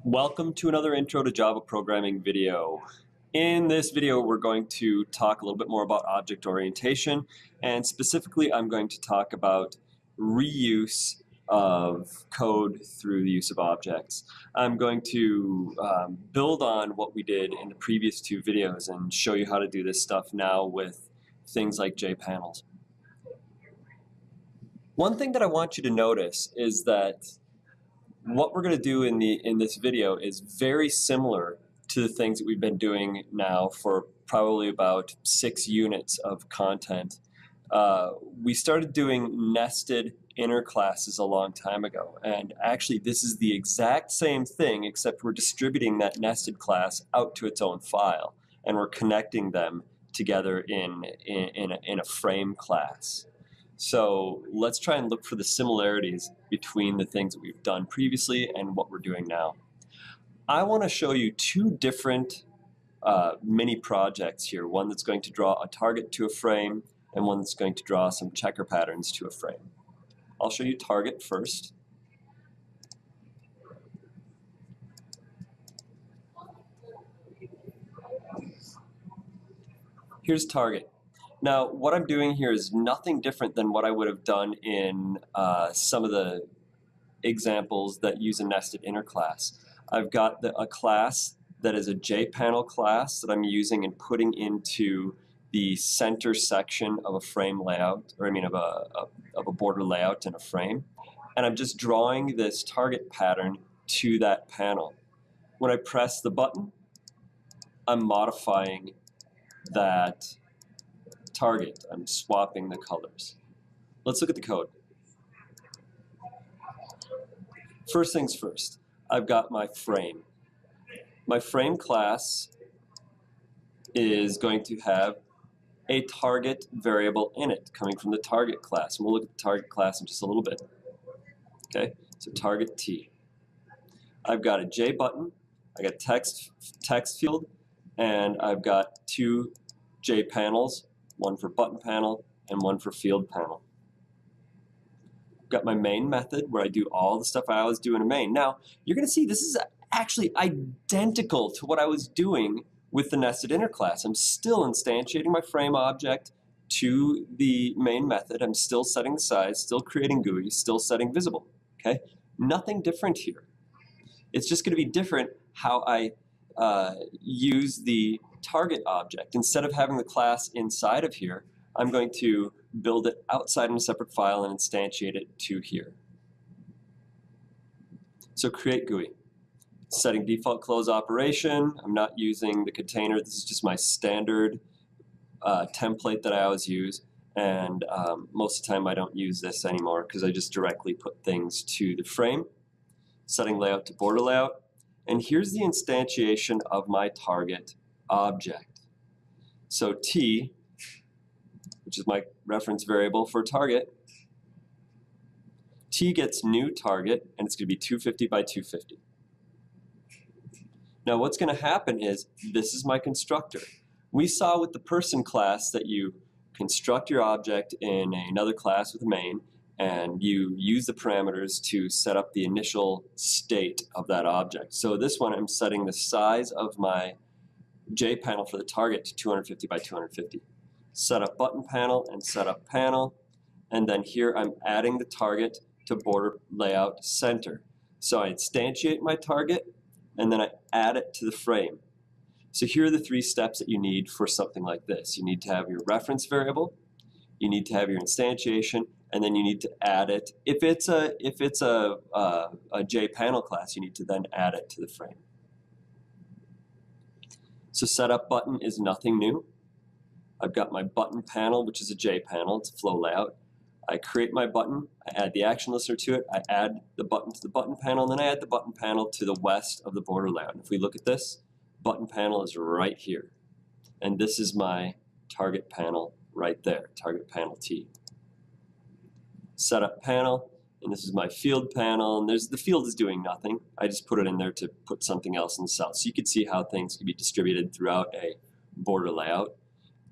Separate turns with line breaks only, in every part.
Welcome to another Intro to Java Programming video. In this video, we're going to talk a little bit more about object orientation, and specifically, I'm going to talk about reuse of code through the use of objects. I'm going to build on what we did in the previous two videos and show you how to do this stuff now with things like JPanels. One thing that I want you to notice is that what we're going to do in this video is very similar to the things that we've been doing now for probably about 6 units of content. We started doing nested inner classes a long time ago, and actually this is the exact same thing, except we're distributing that nested class out to its own file, and we're connecting them together in a frame class. So let's try and look for the similarities between the things that we've done previously and what we're doing now. I want to show you two different mini projects here, one that's going to draw a target to a frame and one that's going to draw some checker patterns to a frame. I'll show you target first. Here's target. Now, what I'm doing here is nothing different than what I would have done in some of the examples that use a nested inner class. I've got a class that is a JPanel class that I'm using and putting into the center section of a frame layout, or of a border layout in a frame. And I'm just drawing this target pattern to that panel. When I press the button, I'm modifying that target. I'm swapping the colors. Let's look at the code. First things first, I've got my frame. My frame class is going to have a target variable in it coming from the target class. And we'll look at the target class in just a little bit. Okay, so target T. I've got a J button, I got text field, and I've got two J panels, one for button panel and one for field panel. I've got my main method where I do all the stuff I always do in a main. Now, you're going to see this is actually identical to what I was doing with the nested inner class. I'm still instantiating my frame object to the main method. I'm still setting the size, still creating GUI, still setting visible. Okay? Nothing different here. It's just going to be different how I use the target object. Instead of having the class inside of here, I'm going to build it outside in a separate file and instantiate it to here. So create GUI. Setting default close operation. I'm not using the container. This is just my standard template that I always use. And most of the time I don't use this anymore because I just directly put things to the frame. Setting layout to border layout. And here's the instantiation of my target object. So T, which is my reference variable for target, T gets new target, and it's going to be 250 by 250. Now what's going to happen is, this is my constructor. We saw with the person class that you construct your object in another class with a main, and you use the parameters to set up the initial state of that object. So this one, I'm setting the size of my JPanel for the target to 250 by 250. Set up button panel and set up panel, and then here I'm adding the target to border layout center. So I instantiate my target, and then I add it to the frame. So here are the 3 steps that you need for something like this. You need to have your reference variable, you need to have your instantiation, and then you need to add it. If it's a JPanel class, you need to then add it to the frame. So setup button is nothing new. I've got my button panel, which is a JPanel. It's a flow layout. I create my button, I add the action listener to it, I add the button to the button panel, and then I add the button panel to the west of the border layout. And if we look at this, button panel is right here. And this is my target panel right there, target panel T. Setup panel, and this is my field panel, and the field is doing nothing. I just put it in there to put something else in the cell. So you can see how things can be distributed throughout a border layout.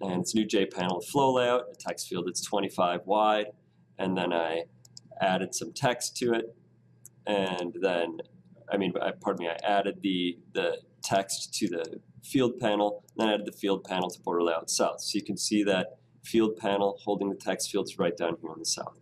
And it's a new JPanel flow layout, a text field that's 25 wide, and then I added some text to it, and then pardon me, I added the text to the field panel, then I added the field panel to border layout south. So you can see that field panel holding the text fields right down here on the south.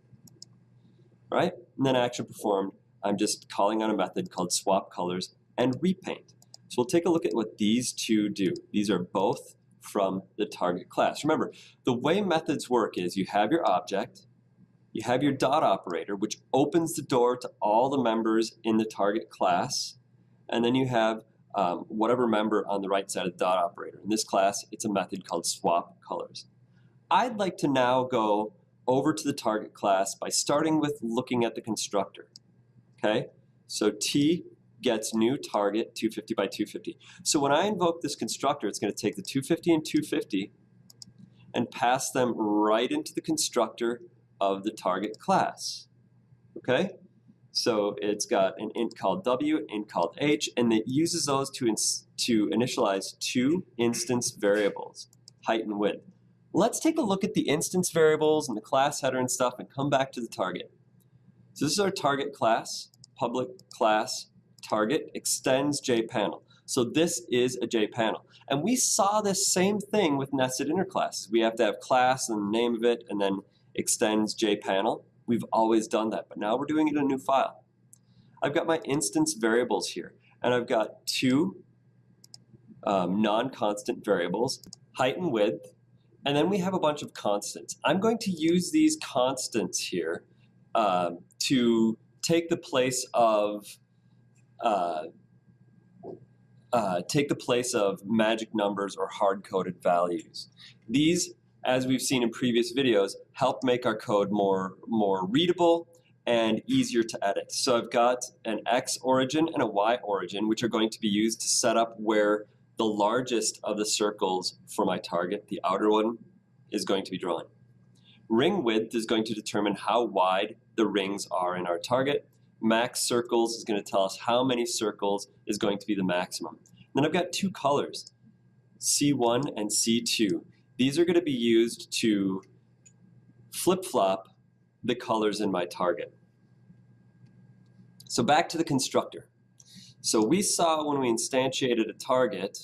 All right, and then action performed, I'm just calling on a method called swap colors and repaint. So we'll take a look at what these two do. These are both from the target class. Remember, the way methods work is you have your object, you have your dot operator, which opens the door to all the members in the target class, and then you have whatever member on the right side of the dot operator. In this class, it's a method called swap colors. I'd like to now go over to the target class by starting with looking at the constructor. Okay, so T gets new target 250 by 250. So when I invoke this constructor, it's going to take the 250 and 250 and pass them right into the constructor of the target class. Okay, so it's got an int called W, int called H, and it uses those to initialize two instance variables, height and width. Let's take a look at the instance variables and the class header and stuff and come back to the target. So this is our target class, public class target extends JPanel. So this is a JPanel. And we saw this same thing with nested inner classes. We have to have class and the name of it and then extends JPanel. We've always done that, but now we're doing it in a new file. I've got my instance variables here, and I've got two non-constant variables, height and width, and then we have a bunch of constants. I'm going to use these constants here to take the place of magic numbers or hard-coded values. These, as we've seen in previous videos, help make our code more readable and easier to edit. So I've got an X origin and a Y origin, which are going to be used to set up where the largest of the circles for my target, the outer one, is going to be drawn. Ring width is going to determine how wide the rings are in our target. Max circles is going to tell us how many circles is going to be the maximum. Then I've got two colors, C1 and C2. These are going to be used to flip-flop the colors in my target. So back to the constructor. So we saw when we instantiated a target,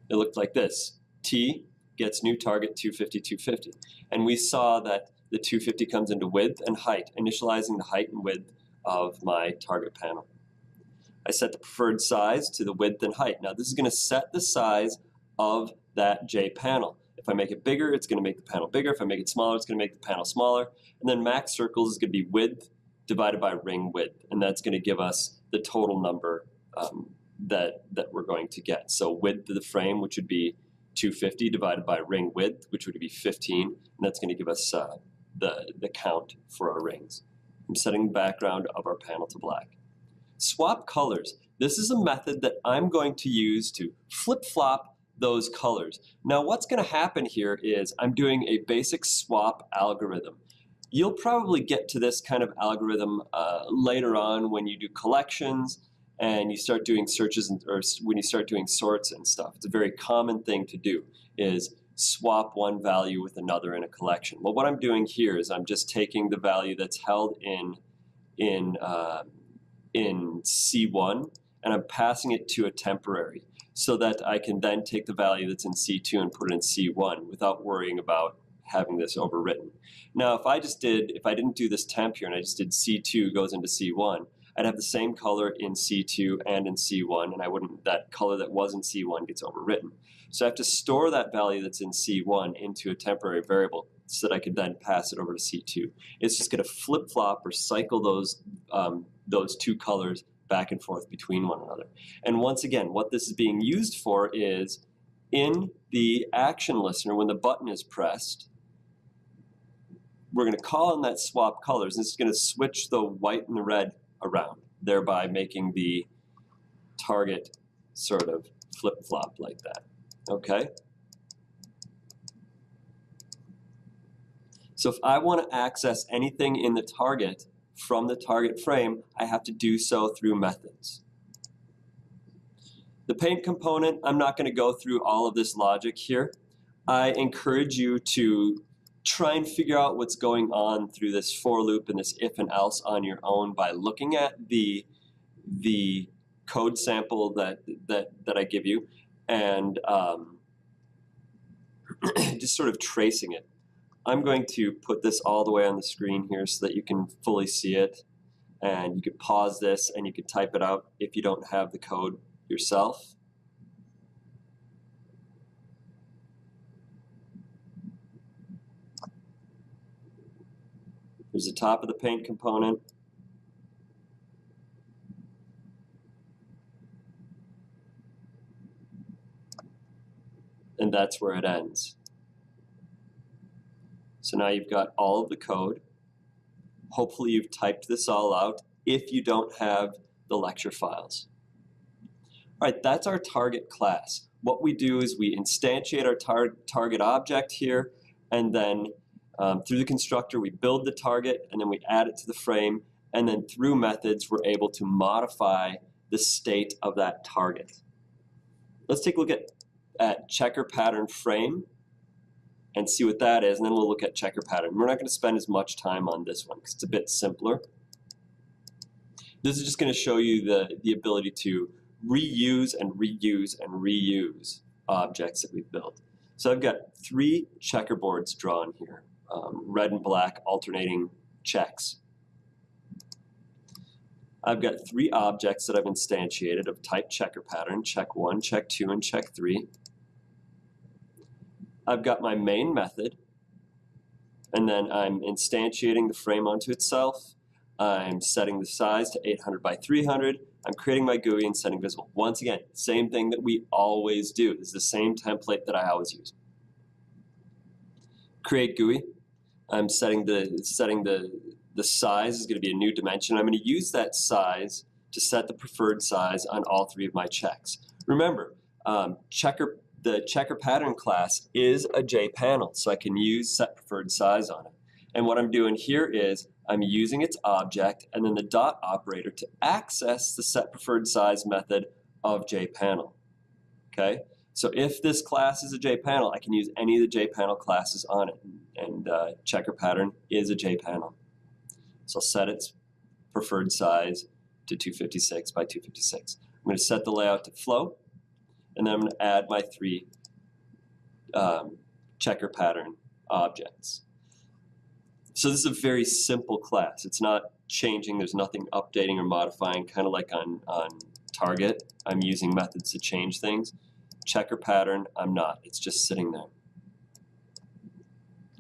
it looked like this. T gets new target 250, 250. And we saw that the 250 comes into width and height, initializing the height and width of my target panel. I set the preferred size to the width and height. Now this is going to set the size of that J panel. If I make it bigger, it's going to make the panel bigger. If I make it smaller, it's going to make the panel smaller. And then max circles is going to be width divided by ring width, and that's going to give us the total number that we're going to get. So width of the frame, which would be 250 divided by ring width, which would be 15, and that's going to give us the count for our rings. I'm setting the background of our panel to black. Swap colors. This is a method that I'm going to use to flip-flop those colors. Now what's going to happen here is I'm doing a basic swap algorithm. You'll probably get to this kind of algorithm later on when you do collections and you start doing searches or when you start doing sorts and stuff. It's a very common thing to do, is swap one value with another in a collection. Well, what I'm doing here is I'm just taking the value that's held in C1 and I'm passing it to a temporary so that I can then take the value that's in C2 and put it in C1 without worrying about having this overwritten. Now, if I didn't do this temp here and I just did C2 goes into C1, I'd have the same color in C2 and in C1, and that color that was in C1 gets overwritten. So I have to store that value that's in C1 into a temporary variable so that I could then pass it over to C2. It's just going to flip-flop or cycle those two colors back and forth between one another. And once again, what this is being used for is in the action listener, when the button is pressed, we're going to call on that swap colors. This is going to switch the white and the red around, thereby making the target sort of flip-flop like that. Okay? So if I want to access anything in the target from the target frame, I have to do so through methods. The paint component, I'm not going to go through all of this logic here. I encourage you to try and figure out what's going on through this for loop and this if and else on your own by looking at the code sample that I give you and just sort of tracing it. I'm going to put this all the way on the screen here so that you can fully see it, and you could pause this and you could type it out if you don't have the code yourself. There's the top of the paint component. And that's where it ends. So now you've got all of the code. Hopefully you've typed this all out if you don't have the lecture files. All right, that's our target class. What we do is we instantiate our target object here, and then through the constructor we build the target, and then we add it to the frame, and then through methods we're able to modify the state of that target. Let's take a look at checker pattern frame and see what that is, and then we'll look at checker pattern. We're not going to spend as much time on this one because it's a bit simpler. This is just going to show you the ability to reuse and reuse and reuse objects that we've built. So I've got 3 checkerboards drawn here, red and black alternating checks. I've got 3 objects that I've instantiated of type checker pattern, check 1, check 2, and check 3. I've got my main method, and then I'm instantiating the frame onto itself. I'm setting the size to 800 by 300. I'm creating my GUI and setting visible. Once again, same thing that we always do. This is the same template that I always use. Create GUI. I'm setting the size is going to be a new dimension. I'm going to use that size to set the preferred size on all 3 of my checks. Remember, the checker pattern class is a JPanel, so I can use set preferred size on it. And what I'm doing here is I'm using its object and then the dot operator to access the set preferred size method of JPanel. Okay? So if this class is a JPanel, I can use any of the JPanel classes on it. And checker pattern is a JPanel. So I'll set its preferred size to 256 by 256. I'm going to set the layout to flow, and then I'm going to add my 3 checker pattern objects. So this is a very simple class. It's not changing. There's nothing updating or modifying, kind of like on target. I'm using methods to change things. Checker pattern, I'm not. It's just sitting there.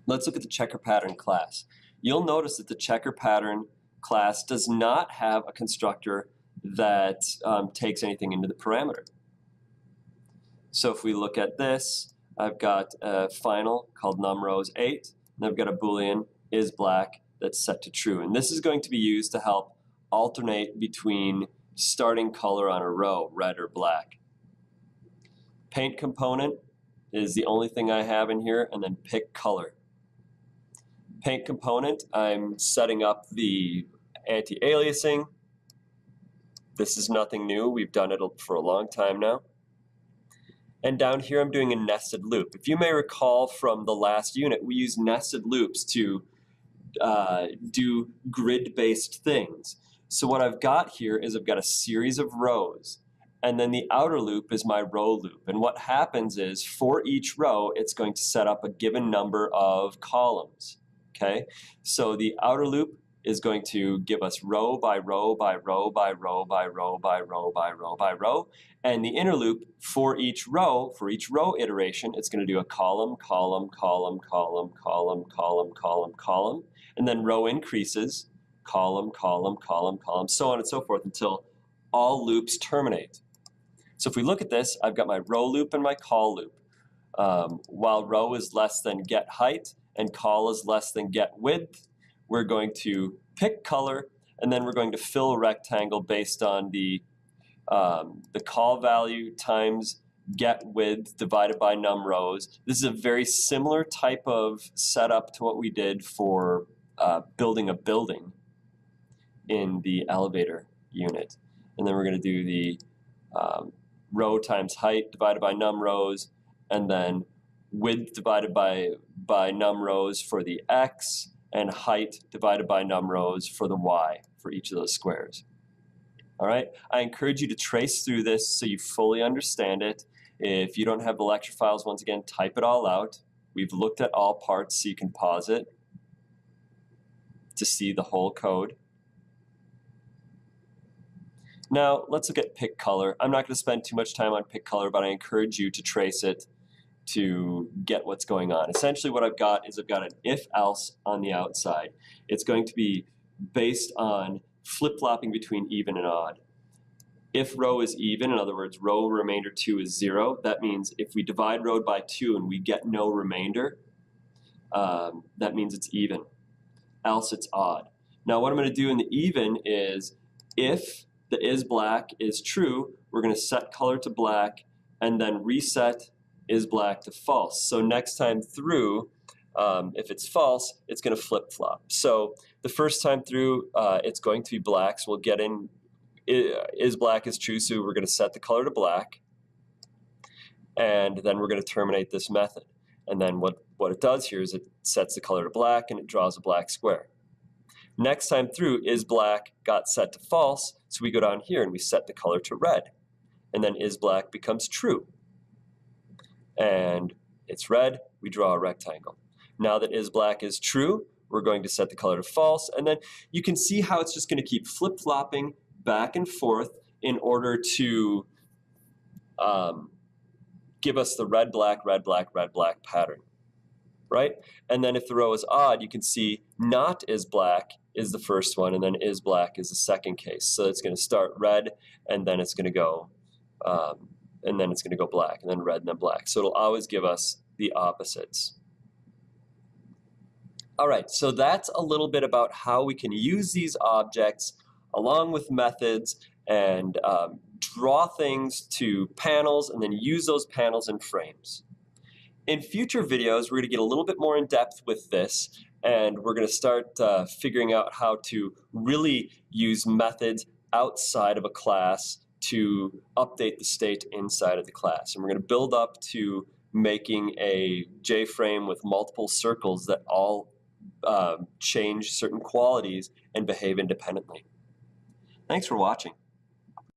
Let's look at the checker pattern class. You'll notice that the checker pattern class does not have a constructor that takes anything into the parameter. So if we look at this, I've got a final called numRows8, and I've got a Boolean is black that's set to true. And this is going to be used to help alternate between starting color on a row, red or black. Paint component is the only thing I have in here, and then pick color. Paint component, I'm setting up the anti-aliasing. This is nothing new. We've done it for a long time now. And down here I'm doing a nested loop. If you may recall from the last unit, we use nested loops to do grid-based things. So what I've got here is I've got a series of rows, and then the outer loop is my row loop. And what happens is for each row, it's going to set up a given number of columns. Okay, so the outer loop is going to give us row by row by row by row by row by row by row by row. And the inner loop for each row iteration, it's going to do a column, column, column, column, column, column, column, column. And then row increases, column, column, column, column, so on and so forth until all loops terminate. So if we look at this, I've got my row loop and my call loop. While row is less than get height and call is less than get width, we're going to pick color, and then we're going to fill a rectangle based on the call value times get width divided by numRows. This is a very similar type of setup to what we did for building a building in the elevator unit. And then we're going to do the row times height divided by numRows, and then width divided by num rows for the x, and height divided by num rows for the y for each of those squares. All right, I encourage you to trace through this so you fully understand it. If you don't have the lecture files, once again, type it all out. We've looked at all parts, so you can pause it to see the whole code. Now, let's look at pick color. I'm not going to spend too much time on pick color, but I encourage you to trace it to get what's going on. Essentially what I've got is I've got an if-else on the outside. It's going to be based on flip-flopping between even and odd. If row is even, in other words, row remainder 2 is 0, that means if we divide row by 2 and we get no remainder, that means it's even. Else it's odd. Now what I'm going to do in the even is if the is black is true, we're going to set color to black and then reset is black to false. So next time through, if it's false, it's going to flip-flop. So the first time through, it's going to be black, so we'll get in is black is true, so we're going to set the color to black, and then we're going to terminate this method. And then what it does here is it sets the color to black and it draws a black square. Next time through, is black got set to false, so we go down here and we set the color to red. And then is black becomes true. And it's red, we draw a rectangle. Now that is black is true, we're going to set the color to false, and then you can see how it's just going to keep flip-flopping back and forth in order to give us the red, black, red, black, red, black pattern, right? And then if the row is odd, you can see not is black is the first one, and then is black is the second case. So it's going to start red, and then it's going to go black, and then red, and then black. So it'll always give us the opposites. All right, so that's a little bit about how we can use these objects along with methods and draw things to panels and then use those panels in frames. In future videos, we're going to get a little bit more in depth with this, and we're going to start figuring out how to really use methods outside of a class to update the state inside of the class. And we're going to build up to making a J-frame with multiple circles that all change certain qualities and behave independently. Thanks for watching.